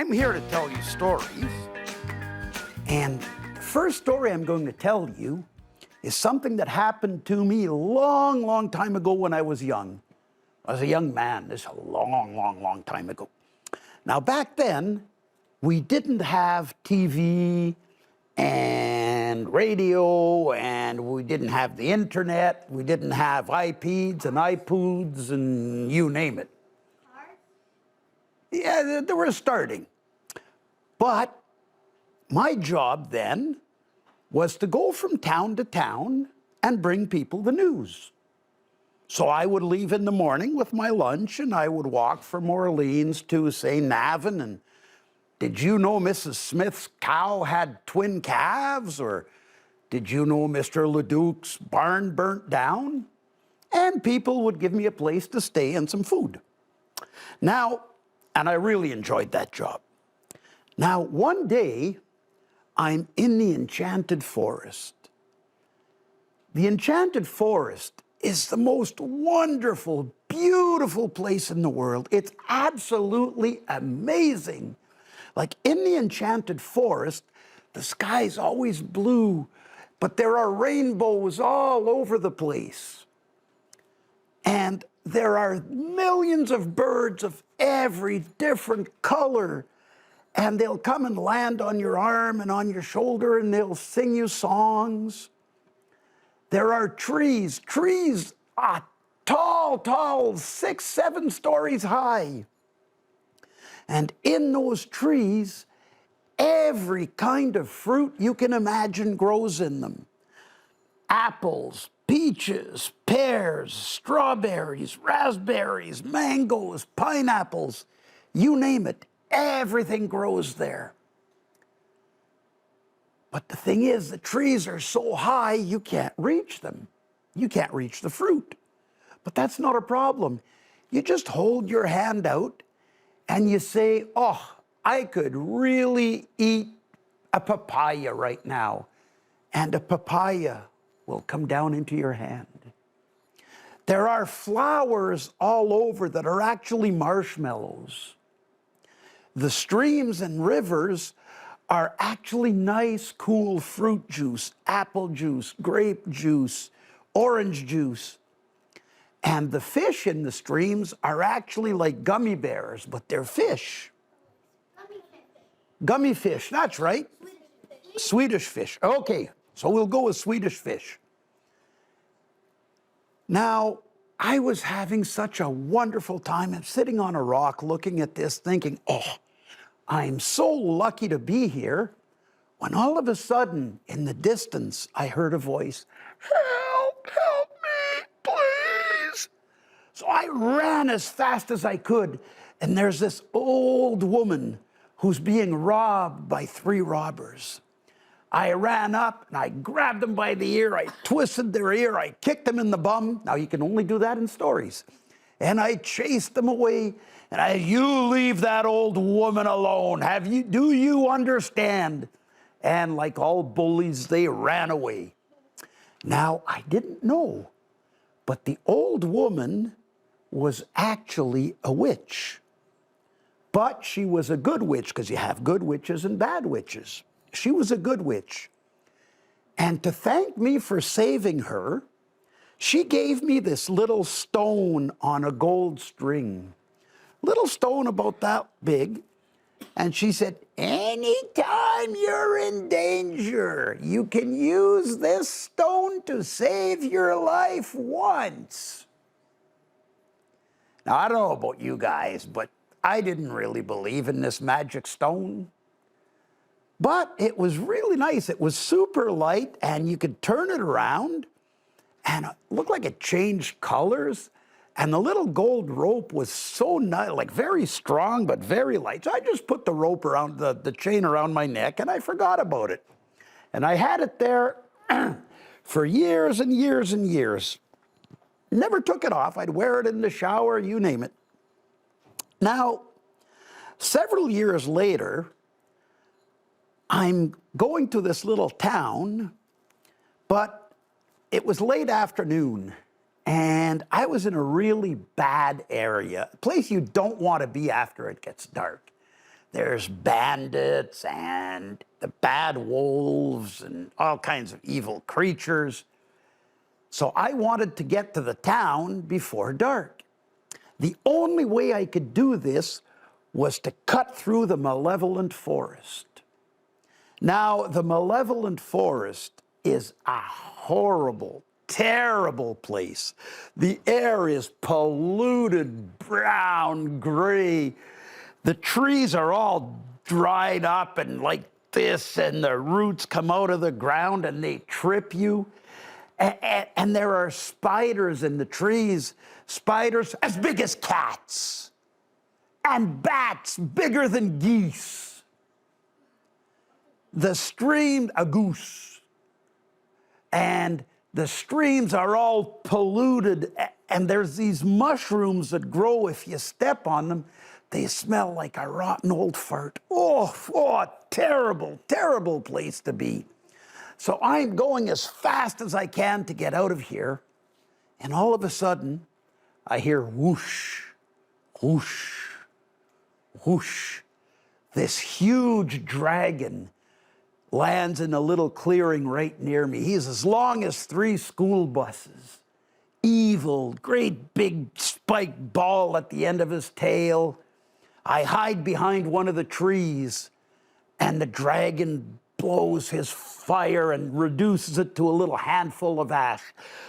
I'm here to tell you stories. And the first story I'm going to tell you is something that happened to me a long, long time ago when I was young. I was a young man. This is a long, long, long time ago. Now, back then, we didn't have TV and radio, and we didn't have the internet. We didn't have iPads and iPods and you name it. Yeah, they were starting. But my job then was to go from town to town and bring people the news. So I would leave in the morning with my lunch and I would walk from Orleans to, say, Navan. And did you know Mrs. Smith's cow had twin calves? Or did you know Mr. Leduc's barn burnt down? And people would give me a place to stay and some food. Now, and I really enjoyed that job. Now, one day, I'm in the enchanted forest. The enchanted forest is the most wonderful, beautiful place in the world. It's absolutely amazing. Like in the enchanted forest, the sky's always blue, but there are rainbows all over the place. And there are millions of birds of every different color, and they'll come and land on your arm and on your shoulder, and they'll sing you songs. There are trees tall, 6, 7 stories high. And in those trees, every kind of fruit you can imagine grows in them. Apples, peaches, pears, strawberries, raspberries, mangoes, pineapples, you name it, everything grows there. But the thing is, the trees are so high, you can't reach them. You can't reach the fruit. But that's not a problem. You just hold your hand out and you say, oh, I could really eat a papaya right now. And a papaya will come down into your hand. There are flowers all over that are actually marshmallows. The streams and rivers are actually nice, cool fruit juice, apple juice, grape juice, orange juice. And the fish in the streams are actually like gummy bears, but they're fish. Gummy fish, that's right. Swedish fish. Okay, so we'll go with Swedish fish. Now, I was having such a wonderful time. I'm sitting on a rock looking at this thinking, oh, I'm so lucky to be here, when all of a sudden, in the distance, I heard a voice, help me, please. So I ran as fast as I could, and there's this old woman who's being robbed by 3 robbers. I ran up and I grabbed them by the ear, I twisted their ear, I kicked them in the bum. Now you can only do that in stories. And I chased them away, and you leave that old woman alone. Do you understand? And like all bullies, they ran away. Now, I didn't know, but the old woman was actually a witch. But she was a good witch, because you have good witches and bad witches. She was a good witch. And to thank me for saving her, she gave me this little stone on a gold string. Little stone about that big. And she said, anytime you're in danger, you can use this stone to save your life once. Now, I don't know about you guys, but I didn't really believe in this magic stone. But it was really nice. It was super light, and you could turn it around, and it looked like it changed colors. And the little gold rope was so nice, like very strong, but very light. So I just put the rope around, the chain around my neck, and I forgot about it. And I had it there for years and years and years. Never took it off. I'd wear it in the shower, you name it. Now, several years later, I'm going to this little town, but it was late afternoon, and I was in a really bad area, a place you don't want to be after it gets dark. there's bandits and the bad wolves and all kinds of evil creatures. So I wanted to get to the town before dark. The only way I could do this was to cut through the malevolent forest. Now, the malevolent forest is a horrible, terrible place. The air is polluted, brown, gray. The trees are all dried up and like this, and the roots come out of the ground and they trip you. And there are spiders in the trees, spiders as big as cats, and bats bigger than geese. The stream, a goose. And the streams are all polluted, and there's these mushrooms that grow if you step on them. They smell like a rotten old fart. Oh, terrible, terrible place to be. So I'm going as fast as I can to get out of here. And all of a sudden, I hear whoosh, whoosh, whoosh. This huge dragon lands in a little clearing right near me. He's as long as 3 school buses. Evil, great big spiked ball at the end of his tail. I hide behind one of the trees, and the dragon blows his fire and reduces it to a little handful of ash.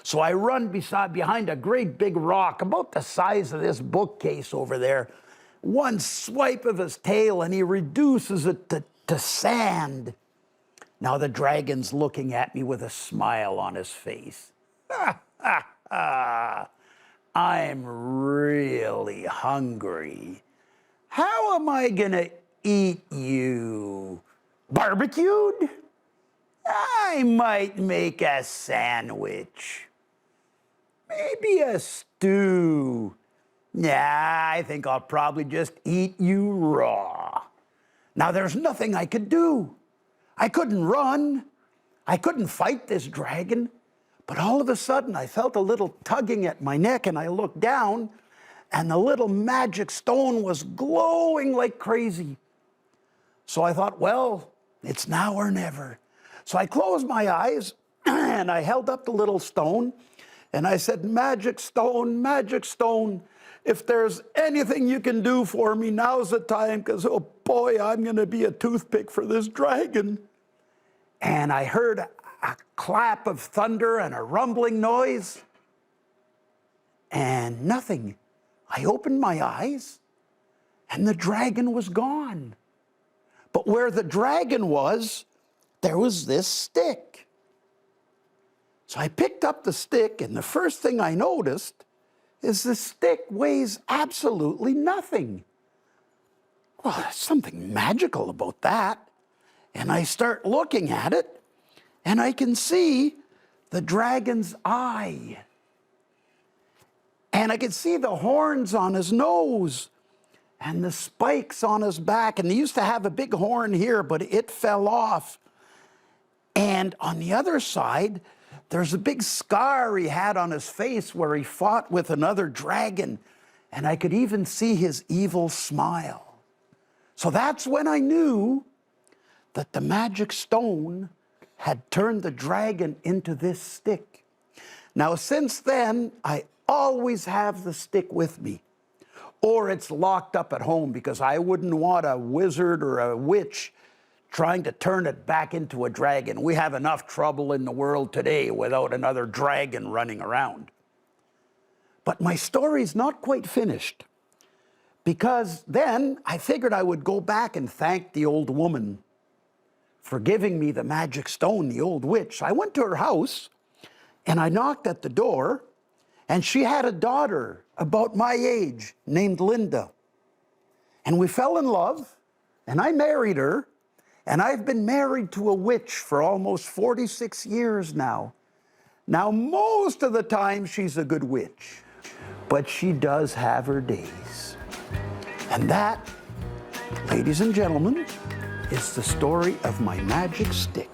So I run behind a great big rock, about the size of this bookcase over there. One swipe of his tail, and he reduces it to sand. Now the dragon's looking at me with a smile on his face. I'm really hungry. How am I gonna eat you? Barbecued? I might make a sandwich. Maybe a stew. Nah, I think I'll probably just eat you raw. Now there's nothing I could do. I couldn't run. I couldn't fight this dragon. But all of a sudden, I felt a little tugging at my neck, and I looked down, and the little magic stone was glowing like crazy. So I thought, well, it's now or never. So I closed my eyes, and I held up the little stone, and I said, magic stone, if there's anything you can do for me, now's the time, because, oh boy, I'm going to be a toothpick for this dragon. And I heard a clap of thunder and a rumbling noise, and nothing. I opened my eyes, and the dragon was gone. But where the dragon was, there was this stick. So I picked up the stick, and the first thing I noticed is the stick weighs absolutely nothing. Well, there's something magical about that. And I start looking at it, and I can see the dragon's eye. And I can see the horns on his nose and the spikes on his back. And he used to have a big horn here, but it fell off. And on the other side, there's a big scar he had on his face where he fought with another dragon. And I could even see his evil smile. So that's when I knew that the magic stone had turned the dragon into this stick. Now, since then, I always have the stick with me, or it's locked up at home, because I wouldn't want a wizard or a witch trying to turn it back into a dragon. We have enough trouble in the world today without another dragon running around. But my story's not quite finished, because then I figured I would go back and thank the old woman for giving me the magic stone, the old witch. I went to her house, and I knocked at the door, and she had a daughter about my age named Linda. And we fell in love, and I married her, and I've been married to a witch for almost 46 years now. Now, most of the time, she's a good witch, but she does have her days. And that, ladies and gentlemen, is the story of my magic stick.